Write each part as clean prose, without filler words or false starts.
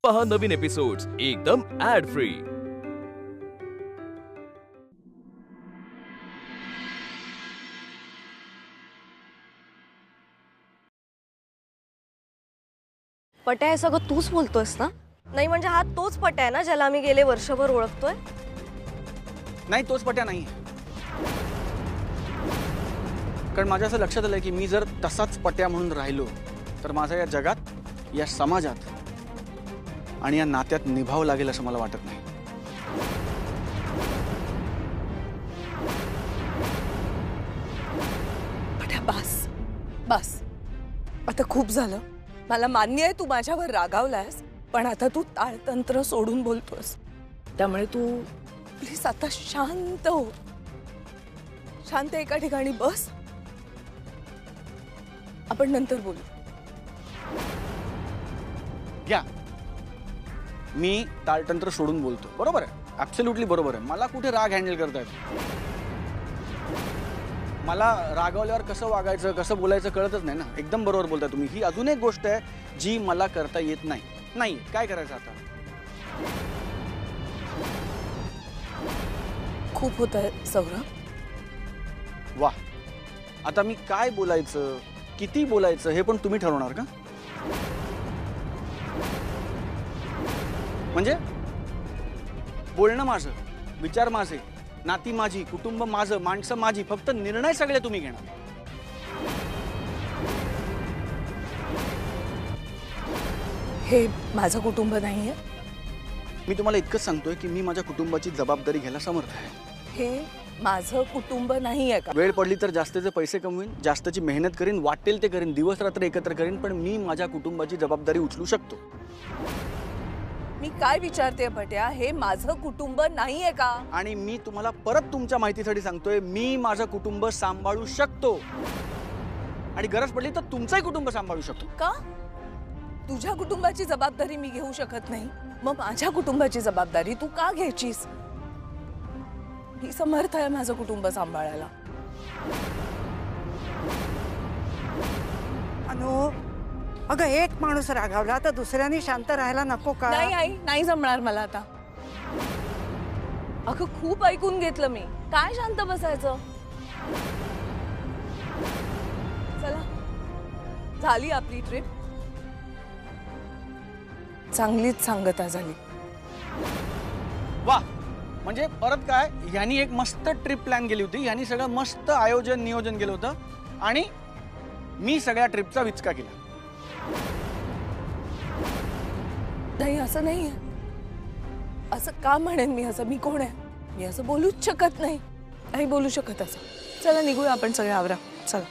पहा नवीन एपिसोड्स एकदम add free. पट्या हे सगळं तूच बोलतोयस ना? नाही म्हणजे हा तोच पट्या आहे ना ज्याला आम्ही गेले वर्षभर ओळखतोय? नाही, तोच पट्या नाही. कारण माझ्या असं लक्षात आलं की मी जर तसाच पट्या म्हणून राहिलो तर माझा या जगात, या समाजात आणि या नात्यात निभाव लागेल असं मला वाटत नाही. पट्या बस बस, आता खूप झालं. मला मान्य आहे तू माझ्यावर रागावलायस, पण आता तू ताळतंत्र सोडून बोलतोस. त्यामुळे तू प्लीज आता शांत हो. शांत एका ठिकाणी बस. आपण नंतर बोलू. घ्या, मी ताळतंत्र सोडून बोलतो. बरोबर आहे, ॲब्सोल्युटली बरोबर आहे. मला कुठे राग हँडल करतायत? मला रागावल्यावर कसं वागायचं, कसं बोलायचं कळतच नाही ना. एकदम बरोबर बोलताय तुम्ही. ही अजून एक गोष्ट आहे जी मला करता येत नाही. नाही, काय करायचं आता? खूप होत आहे सौरभ. वा, आता मी काय बोलायचं, किती बोलायचं हे पण तुम्ही ठरवणार का? म्हणजे बोलणं माझं, विचार माझे, नाती माझी, कुटुंब माझं, माणसं माझी, फक्त निर्णय सगळे तुम्ही घेणार. हे माझं कुटुंब नाहीये. मी तुम्हाला इतकंच सांगतोय की मी माझ्या कुटुंबाची जबाबदारी घ्यायला समर्थ आहे. हे माझं कुटुंब नाहीये का? वेळ पडली तर जास्तीचे पैसे कमवीन, जास्तीची मेहनत करीन, वाटेल ते करीन, दिवस रात्र एकत्र करीन, पण मी माझ्या कुटुंबाची जबाबदारी उचलू शकतो. मी काय विचारते पट्या, हे माझं कुटुंब नाहीये का? आणि मी तुम्हाला परत तुमच्या माहितीसाठी सांगतोय, मी माझं कुटुंब सांभाळू शकतो आणि गरज पडली तर तुमचंही कुटुंब सांभाळू शकतो. का? तुझ्या कुटुंबाची जबाबदारी मी घेऊ शकत नाही, मग माझ्या कुटुंबाची जबाबदारी तू का घ्यायचीस? मी समर्थ आहे माझं कुटुंब सांभाळायला. अनु, अगं एक माणूस रागावला तर दुसऱ्याने शांत राहायला नको का? नाही आई, नाही जमणार मला आता. अगं खूप ऐकून घेतलं मी, काय शांत बसायचं? चला, झाली आपली ट्रिप. चांगलीच सांगता झाली. वा, म्हणजे परत काय, यांनी एक मस्त ट्रिप प्लॅन केली होती, यांनी सगळं मस्त आयोजन नियोजन केलं होतं आणि मी सगळ्या ट्रिपचा विचका केला. नाही, असं नाहीये. असं का म्हणेन मी? असं मी कोण आहे? मी असं बोलूच शकत नाही. नाही बोलू शकत असं. चला निघूया आपण सगळे. आवरा चला.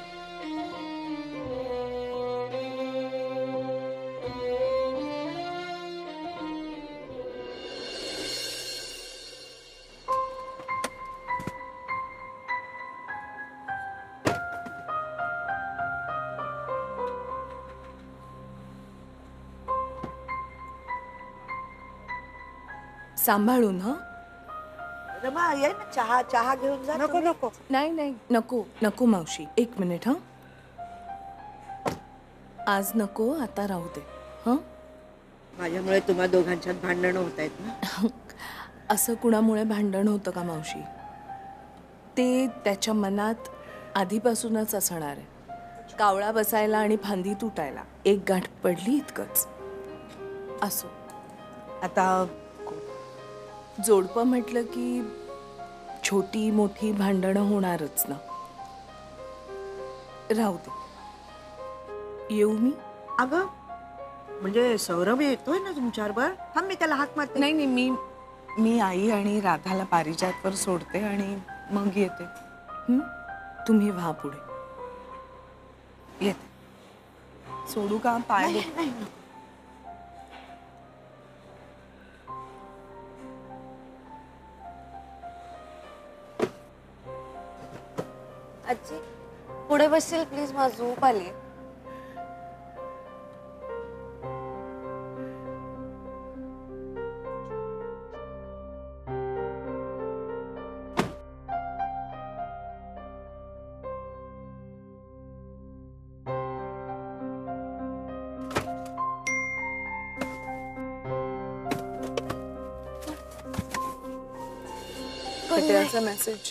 सांभाळून. हा, रमा, ये ना, चहा घेऊन जा. नको नको. नाही नाही, नको नको मावशी, एक मिनिट. हा, आज नको, आता राहू दे. हा, माझ्यामुळे तुम्हा दोघांच्यात भांडणं होत आहेत ना. असं कुणामुळे भांडण होतं का मावशी? ते त्याच्या मनात आधीपासूनच असणार आहे. कावळा बसायला आणि फांदी तुटायला एक गाठ पडली इतकंच. असो, आता जोडपं म्हटलं की छोटी मोठी भांडणं होणारच ना. राहू दे. येऊ मी? अगं म्हणजे सौरभ येतोय ना तुमच्याबरोबर? थांब, मी त्याला हाक मारते. नाही नाही, मी आई आणि राधाला पारिजातवर सोडते आणि मग येते. तुम्ही व्हा पुढे. येते. सोडू का? पाय नाही, नाही, नाही. आजी पुढे बसशील प्लीज, मला झोप आली. पटेलचा मेसेज.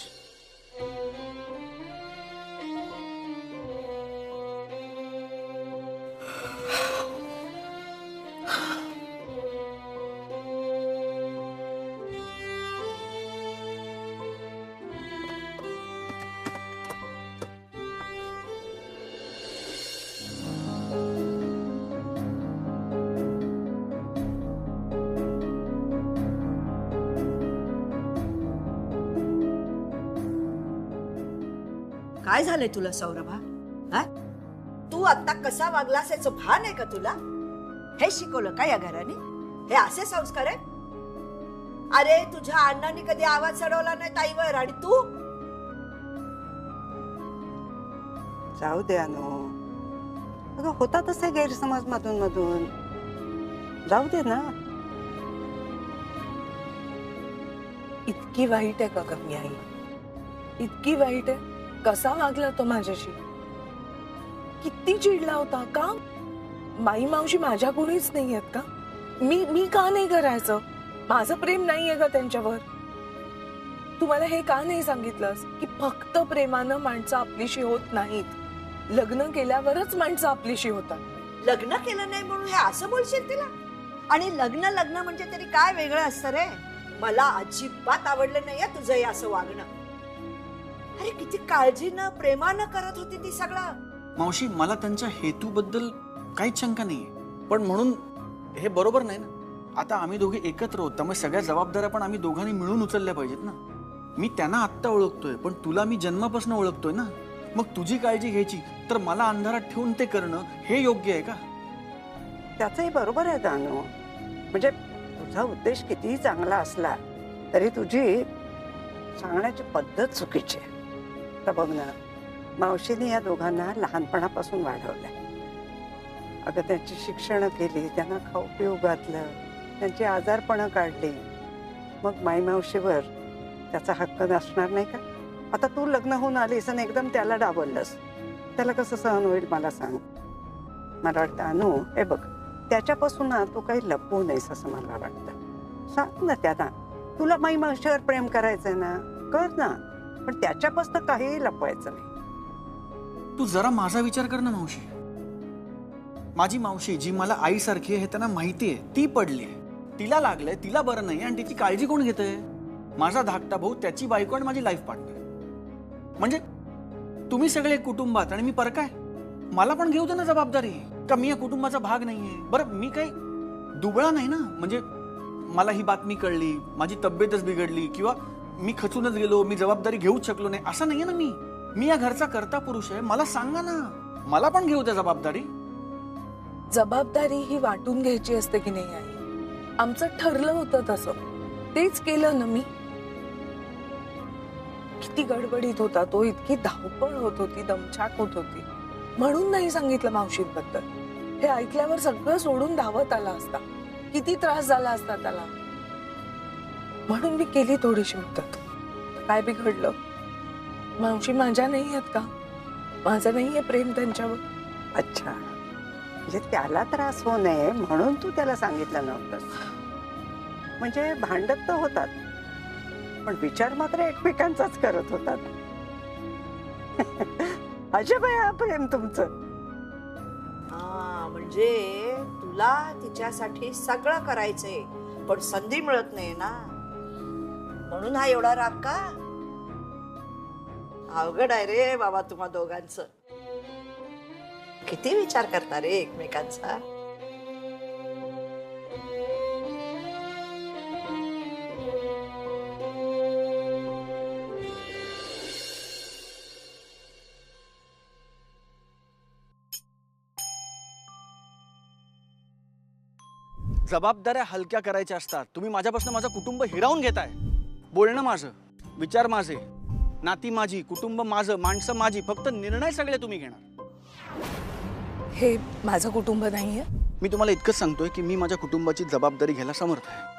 काय झालंय तुला सौरभा? हा? तू आता कसा वागलास याचं भान आहे का तुला? हे शिकवलं का या घराने? हे असे संस्कार आहे? अरे तुझ्या अण्णांनी कधी आवाज चढवला नाही ताईवर आणि तू? जाऊ दे अनु. अगं होता तसे गैरसमज मधून मधून. जाऊ दे ना. इतकी वाईट आहे का कमी आई? इतकी वाईट आहे? कसा वागला तो माझ्याशी? किती चिडला होता का? माई मावशी माझ्या कोणीच नाही आहेत का? मी का नाही करायचं? माझं प्रेम नाहीये का त्यांच्यावर? तुम्हाला हे का नाही सांगितलंस की फक्त प्रेमानं माणसं आपलीशी होत नाहीत, लग्न केल्यावरच माणसं आपलीशी होतात. लग्न केलं नाही म्हणून हे असं बोलशील तिला? आणि लग्न लग्न म्हणजे तरी काय वेगळं असतं रे? मला अजिबात आवडलं नाहीये तुझं हे असं वागणं. अरे किती काळजीनं प्रेमानं करत होती ती सगळं. मावशी मला त्यांच्या हेतूबद्दल काहीच शंका नाहीये, पण म्हणून हे बरोबर नाही ना. आता आम्ही दोघे एकत्र होत, त्यामुळे सगळ्या जबाबदाऱ्या पण आम्ही दोघांनी मिळून उचलल्या पाहिजेत ना. मी त्यांना आत्ता ओळखतोय, पण तुला मी जन्मापासून ओळखतोय ना. मग तुझी काळजी घ्यायची तर मला अंधारात ठेवून ते करणं हे योग्य आहे का? त्याचंही बरोबर आहे दानू. म्हणजे तुझा उद्देश कितीही चांगला असला तरी तुझी सांगण्याची पद्धत चुकीची आहे. तर बघ ना, मावशीने या दोघांना लहानपणापासून वाढवलंय. अगं त्यांची शिक्षणं केली, त्यांना खाऊ पिऊ घातलं, त्यांची आजारपणं काढली. मग माई मावशीवर त्याचा हक्क नसणार नाही का? आता तू लग्न होऊन आलीस आणि एकदम त्याला डावललंस, त्याला कसं सहन होईल मला सांग. मला वाटतं अनु, हे बघ, त्याच्यापासून ना तू काही लपवू नयेस असं मला वाटतं. सांग ना त्याला, तुला माई मावशीवर प्रेम करायचंय ना, कर ना, पण त्याच्यापासून काहीही लपवायचं नाही. तू जरा माझा विचार कर ना मावशी. माझी मावशी जी मला आईसारखी आहे हे त्यांना माहिती आहे. ती पडली आहे, तिला लागलंय, तिला बरं नाही आणि तिची काळजी कोण घेतंय? माझा धाकटा भाऊ, त्याची बायको आणि माझी लाईफ पार्टनर. म्हणजे तुम्ही सगळे कुटुंबात आणि मी परकाय. मला पण घेऊ दे ना जबाबदारी. का मी या कुटुंबाचा भाग नाहीये? बरं मी काही दुबळा नाही ना. म्हणजे मला ही बातमी कळली, माझी तब्येतच बिघडली किंवा मी खचूनच गेलो, मी जबाबदारी घेऊच शकलो नाही असं नाहीये ना. मी या घरचा कर्ता पुरुष आहे. मला सांगा ना, मला पण घेऊ द्या जबाबदारी. जबाबदारी ही वाटून घ्यायची असते की नाही आई? आमचं ठरलं होतं तसं, तेच केलं ना मी. किती गडबडीत होता तो, इतकी धावपळ होत होती, दमछाक होत होती, म्हणून नाही सांगितलं मावशींबद्दल. हे ऐकल्यावर सगळं सोडून धावत आला असता, किती त्रास झाला असता त्याला. म्हणून मी केली थोडीशी मदत. काय बिघडलं? मावशी माझ्या नाही आहेत का? माझं नाहीये प्रेम त्यांच्यावर? अच्छा, म्हणजे त्याला त्रास होऊ नये म्हणून तू त्याला सांगितलं नव्हतंस. म्हणजे भांडत तर होतात, पण विचार मात्र एकमेकांचाच करत होतात. अजब आहे हा प्रेम तुमचं. हा, म्हणजे तुला तिच्यासाठी सगळं करायचंय, पण संधी मिळत नाही ना, म्हणून हा एवढा राग का? अवघड आहे रे बाबा तुम्हा दोघांचं. किती विचार करता रे एकमेकांचा. जबाबदाऱ्या हलक्या करायच्या असतात. तुम्ही माझ्यापासून माझं कुटुंब हिरावून घेताय. बोलणं माझं, विचार माझे, नाती माझी, कुटुंब माझं, माणसं माझी. फक्त निर्णय सगळे तुम्ही घेणार. हे माझं कुटुंब नाहीये. मी तुम्हाला इतकंच सांगतोय की मी माझ्या कुटुंबाची जबाबदारी घ्यायला समर्थ आहे.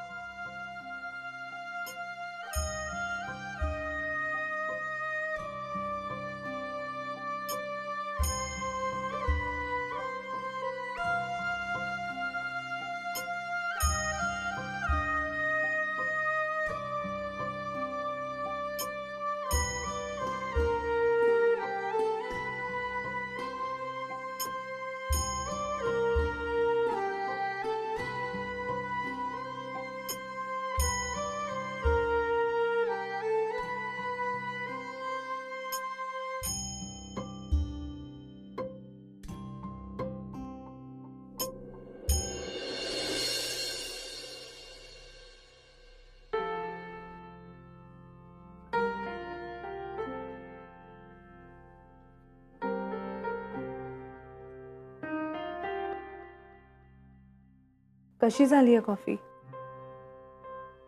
कशी झाली आहे कॉफी?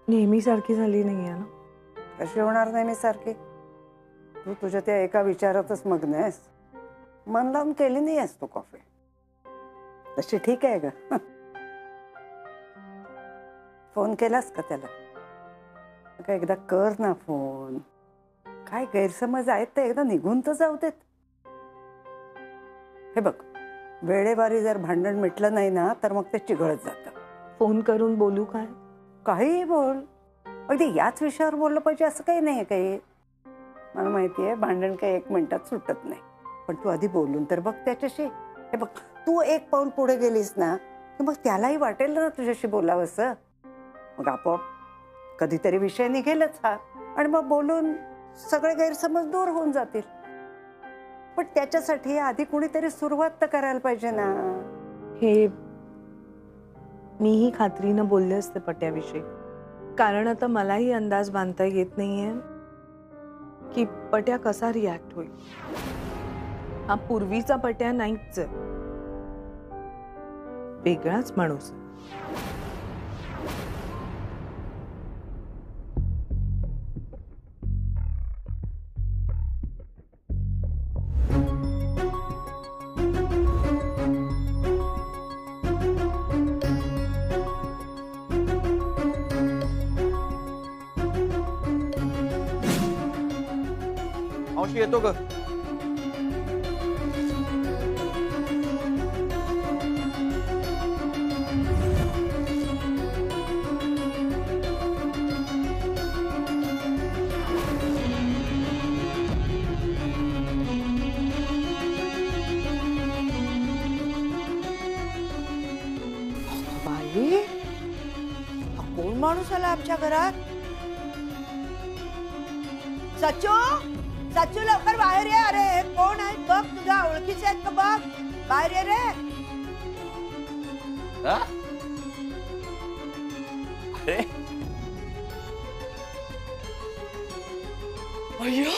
नेहमीसारखी झाली नाही आहे ना? कशी होणार नाही मी सारखी? तू तुझ्या त्या एका विचारातच मग्न आहेस. मन लावून केली नाही आहेस तू कॉफी. तशी ठीक आहे ग. फोन केलास का त्याला? का एकदा कर ना फोन. काय गैरसमज आहेत ते एकदा निघून तर जाऊ देत. हे बघ, वेळेवारी जर भांडण मिटलं नाही ना तर मग ते चिघळत जातं. फोन करून बोलू काय? काहीही बोल. अगदी याच विषयावर बोललं पाहिजे असं काही नाही काही. मला माहिती आहे भांडण काही 1 मिनिटात सुटत नाही. पण तू आधी बोलून तर बघ त्याच्याशी. हे बघ, तू 1 पाऊल पुढे गेलीस ना की मग त्यालाही वाटेल ना तुझ्याशी बोलावंसं. मग आपोआप कधीतरी विषय निघेलच हा. आणि मग बोलून सगळे गैरसमज दूर होऊन जातील. पण त्याच्यासाठी आधी कुणीतरी सुरुवात तर करायला पाहिजे ना. हे मीही खात्रीनं बोलले असते पट्याविषयी. कारण आता मलाही अंदाज बांधता येत नाहीये की पट्या कसा रिॲक्ट होईल. हा पूर्वीचा पट्या नाहीच आहे. वेगळाच माणूस आहे. मावशी येतो ग. बाई, हा कोण माणूस आला आमच्या घरात? सचू, सचू लवकर बाहेर ये. अरे हे कोण आहेत बघ. तुझ्या ओळखीचे आहेत का बघ. बाहेर ये रे. हा? अरे अय्यो,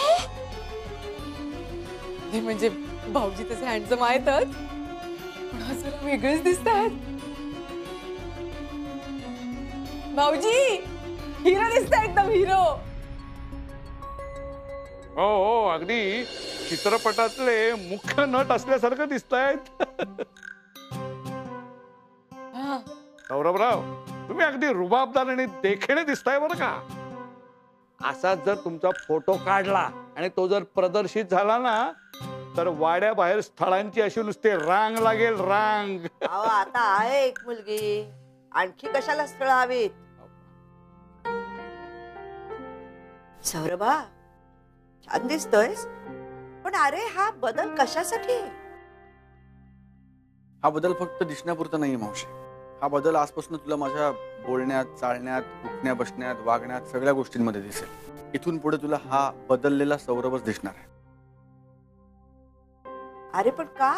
नाही म्हणजे भाऊजी तसे हँडसम आहेतच, पण आज जरा वेगळेच दिसत आहेत. भाऊजी हिरो दिसत एकदम हिरो. हो हो, अगदी चित्रपटातले मुख्य नट असल्यासारखं दिसतायत. हा, सौरभराव, तुम्ही अगदी रुबाबदार आणि देखणे दिसताय बरं का. असाच जर तुमचा फोटो काढला आणि तो जर प्रदर्शित झाला ना तर वाड्याबाहेर स्थळांची अशी नुसती रांग लागेल, रांग. अहो, आता आहे एक मुलगी. आणखी कशाला स्थळ हवीत? सौरभा, छान दिसतोयस. पण अरे हा बदल कशासाठी? हा बदल फक्त दिसण्यापुरता नाहीये मावशी. हा बदल आजपासून तुला माझ्या बोलण्यात, चालण्यात, उठण्या बसण्यात, वागण्यात सगळ्या गोष्टींमध्ये दिसेल. इथून पुढे तुला हा बदललेला सौरभच दिसणार आहे. अरे पण का?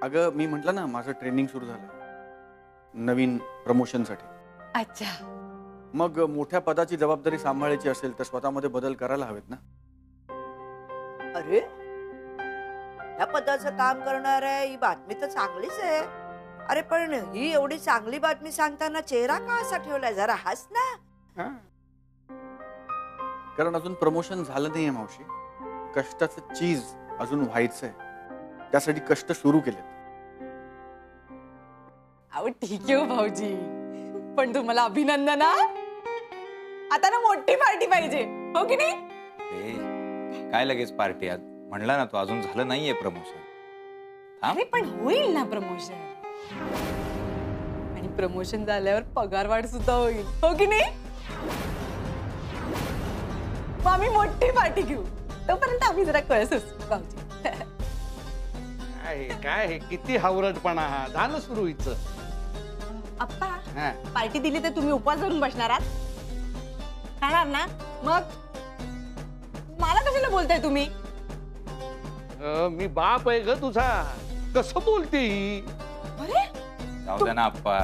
अगं, मी म्हटलं ना माझं ट्रेनिंग सुरू झालं नवीन प्रमोशनसाठी. अच्छा. मग मोठ्या पदाची जबाबदारी सांभाळायची असेल तर स्वतःमध्ये बदल करायला हवेत ना. अरे या पदाचं काम करणार आहे ही बातमी तर चांगलीच आहे. अरे पण ही एवढी चांगली बातमी सांगताना चेहरा का असा ठेवलाय? जरा हस ना. कारण अजून प्रमोशन झालं नाहीये मावशी. कष्टाचं चीज अजून व्हायचंय. त्यासाठी कष्ट सुरू केलेत. अहो ठीक आहे हो भाऊजी, पण तुम्हाला अभिनंदन हा. आता ना मोठी पार्टी पाहिजे, हो की नाही? काय लगेच पार्टी? आज म्हणला ना तो अजून झालं नाहीये प्रमोशन. अरे पण होईल ना प्रमोशन. आणि प्रमोशन झाल्यावर पगार वाढ सुद्धा होईल, हो की नाही? मग आम्ही मोठी पार्टी घेऊ. तोपर्यंत आम्ही जरा कळस असू भाऊजी. काय हे किती हावरटपणा हा. झालं सुरू हिचं. अप्पा, हा. पार्टी दिली तर तुम्ही उपवास धरून बसणार आहात? खाणार ना? मग मला कशाला बोलताय तुम्ही? मी बाप आहे ग तुझा. कसं बोलते ही? अरे जाऊ द्या ना आप्पा,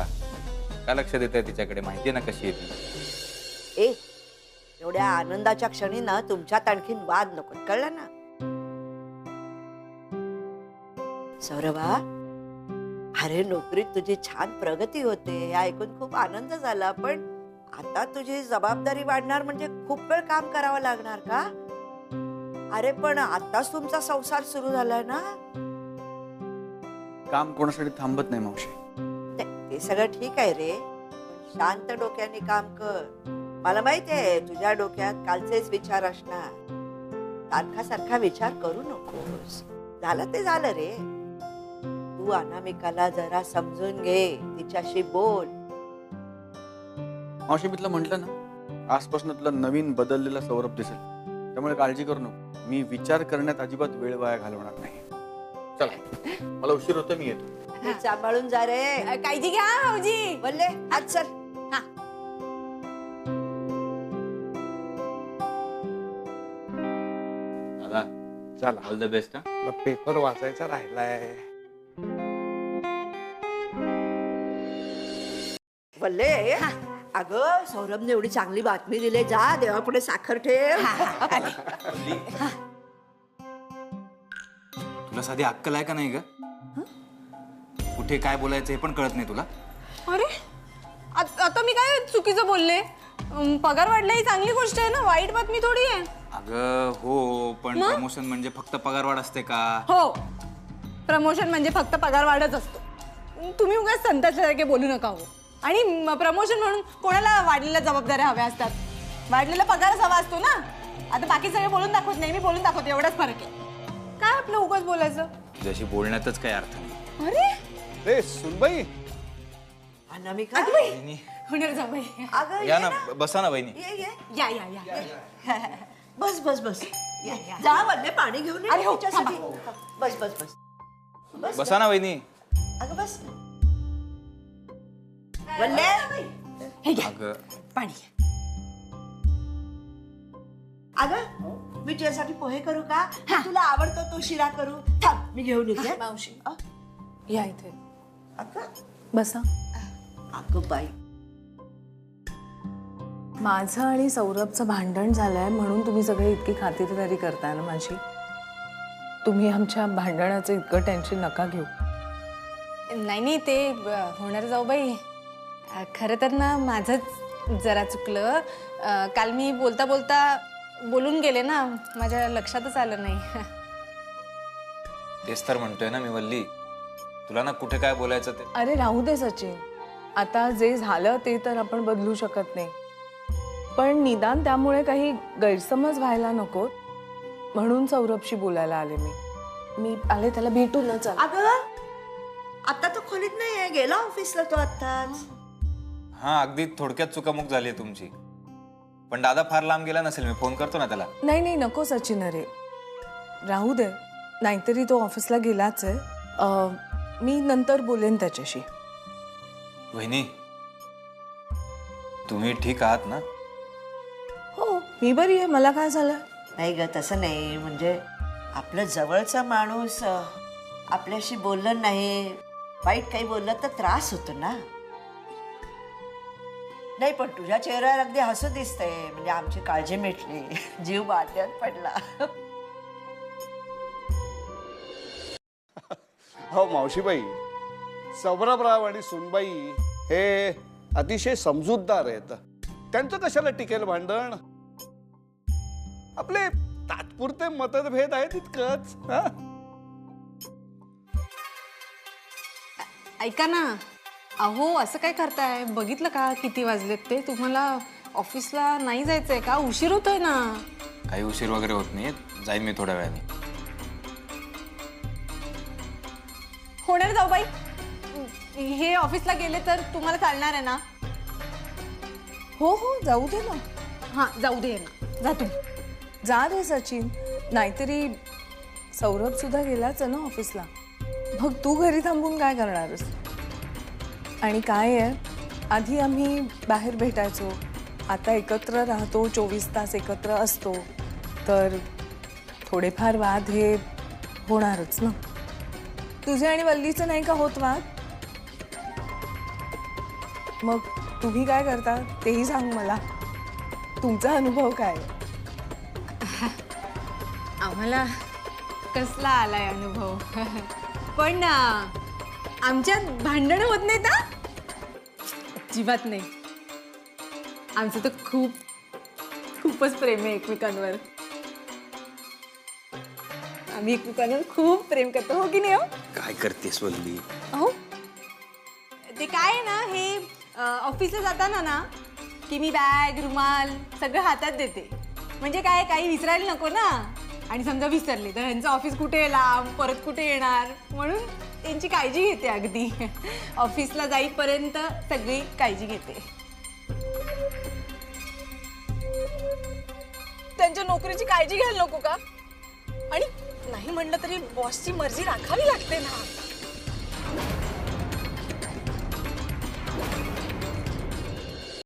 का लक्ष देताय तिच्याकडे? माहितीये ना कशी आहे ती. ए, एवढ्या आनंदाच्या क्षणी ना तुमच्यात आणखीन वाद नको, कळलं ना? सौरभा, अरे नोकरीत तुझी छान प्रगती होते हे ऐकून खूप आनंद झाला, पण आता तुझी जबाबदारी वाढणार म्हणजे खूप वेळ काम करावं लागणार का? अरे पण आताच तुमचा संसार सुरू झालाय ना. काम कोणासाठी थांबत नाही मावशी. ते सगळं ठीक आहे रे, पण शांत डोक्याने काम कर. मला माहिती आहे तुझ्या डोक्यात कालचेच विचार असणार. सारखा सारखा विचार करू नकोस. झालं ते झालं रे. तू अनामिकाला जरा समजून घे, तिच्याशी बोल. मावशी मी तुला म्हटलं ना, आजपासून तुला नवीन बदललेला सौरभ दिसेल, त्यामुळे काळजी करू नको. मी विचार करण्यात अजिबात वेळ वाया घालवणार नाही. चला मला उशीर होतो, मी येतो. नीट सांभाळून जा रे. काळजी घ्या भाऊजी. बोलले आज चल. दादा चला ऑल द बेस्ट. पेपर वाचायचा राहिलाय. बोलले अगं सौरभने एवढी चांगली बातमी दिली, जा देवापुढे साखर ठेव. तुला साधी अक्कल आहे का नाही ग? कुठे काय बोलायचं हे पण कळत नाही तुला? अरे आता मी काय चुकीचं बोलले? पगार वाढला ही चांगली गोष्ट आहे ना, वाईट बातमी थोडी आहे. अगं हो, पण प्रमोशन म्हणजे फक्त पगारवाढ असते का? हो, प्रमोशन म्हणजे फक्त पगार वाढच असतो. तुम्ही उगाच संतांसारखे बोलू नका हो. आणि प्रमोशन म्हणून कोणाला वाढलेल्या जबाबदाऱ्या हव्या असतात? वाढलेला पगारच हवा असतो ना. आता बाकी सगळे बोलून दाखवत नाही, मी बोलून दाखवते, एवढाच फरक आहे. काय आपलं उगाच बोलायचं? तुझ्याशी बोलण्यातच काही अर्थ नाही. अरे रे सुनबाई, अनामिका होणार जा बाई. अगं या ये ना, ना. बसा ना वहिनी. ये ये या या या. बस बस बस. जा वल्ले पाणी घेऊन ये अरे हो, तिच्यासाठी. बस बस बस बस. बसा ना वहिनी. अगं बस वल्ले. हे घ्या अगं पाणी. अगं मी तुझ्यासाठी पोहे करू का? तुला आवडतो तो शिरा करू? थांब मी घेऊन येते. मावशी या इथे अगं बसा. अगं बाई, माझं आणि सौरभचं भांडण झालंय म्हणून तुम्ही सगळे इतकी खातिरदारी करताय ना माझी. तुम्ही आमच्या भांडणाचं इतकं टेन्शन नका घेऊ. नाही नाही, ते होणार जाऊ बाई. खरं तर ना माझंच जरा चुकलं. काल मी बोलता बोलता बोलून गेले ना, माझ्या लक्षातच आलं नाही. तेच तर म्हणतोय ना मी वल्ली, तुला ना कुठे काय बोलायचं ते. अरे राहू दे सचिन, आता जे झालं ते तर आपण बदलू शकत नाही, पण निदान त्यामुळे काही गैरसमज व्हायला नको म्हणून सौरभशी बोलायला आले. मी आले त्याला भेटून ना. चल. अगं आता तो खोलीत नाहीये, गेला ऑफिसला तो आत्ताच. हा, अगदी थोडक्यात चुकामुक झाली आहे तुमची. पण दादा फार लांब गेला नसेल, मी फोन करतो ना त्याला. नाही नाही नको सचिन, अरे राहू दे, नाहीतरी तो ऑफिसला गेलाच आहे. मी नंतर बोलेन त्याच्याशी. वहिनी तुम्ही ठीक आहात ना? हो मी बरी आहे, मला काय झालं? नाही ग तसं नाही, म्हणजे आपलं जवळचा माणूस आपल्याशी बोललं नाही, वाईट काही बोललं तर त्रास होतो ना. नाही पण तुझ्या चेहऱ्यावर अगदी हसू दिसतंय, म्हणजे आमची काळजी मिटली, जीव बाटल्यात पडला. हो मावशीबाई, सौरभराव आणि सुनबाई हे अतिशय समजूतदार आहेत. त्यांचं कशाला टिकेल भांडण? आपले तात्पुरते मतभेद आहेत इतकंच. ऐका ना, अहो असं काय करताय? बघितलं का किती वाजलेत ते? तुम्हाला ऑफिसला नाही जायचंय का? उशीर होतोय ना. काही उशीर वगैरे होत नाही, जाईन मी थोड्या वेळाने. होणार जाऊ बाई, हे ऑफिसला गेले तर तुम्हाला चालणार आहे ना? हो हो जाऊ दे ना. हा जाऊ दे ना, जा तुम्ही. जा रे सचिन, नाहीतरी सौरभ सुद्धा गेलाच आहे ना ऑफिसला. मग तू घरी थांबून काय करणारस? आणि काय आहे, आधी आम्ही बाहेर भेटायचो, आता एकत्र राहतो, 24 तास एकत्र असतो, तर थोडेफार वाद हे होणारच ना. तुझे आणि वल्लीचं नाही का होत वाद? मग तुम्ही काय करता तेही सांग मला. तुमचा अनुभव काय? आम्हाला कसला आलाय अनुभव? पण आमच्यात भांडणं होत नाही ना? अजिबात नाही. आमचं तर खूपच प्रेम आहे एकमेकांवर. आम्ही एकमेकांवर खूप प्रेम करतो, हो की नाही? हो काय करतेस वल्ली? अहो ते काय आहे ना, हे ऑफिसला जाताना ना की मी बॅग रुमाल सगळं हातात देते. म्हणजे काय, काही विसरायला नको ना. आणि समजा विसरले तर ह्यांचं ऑफिस कुठे लांब, परत कुठे येणार, म्हणून त्यांची काळजी घेते. अगदी ऑफिसला जाईपर्यंत सगळी काळजी घेते. त्यांच्या नोकरीची काळजी घ्यायला नको का? आणि नाही म्हणलं तरी बॉसची मर्जी राखावी लागते ना.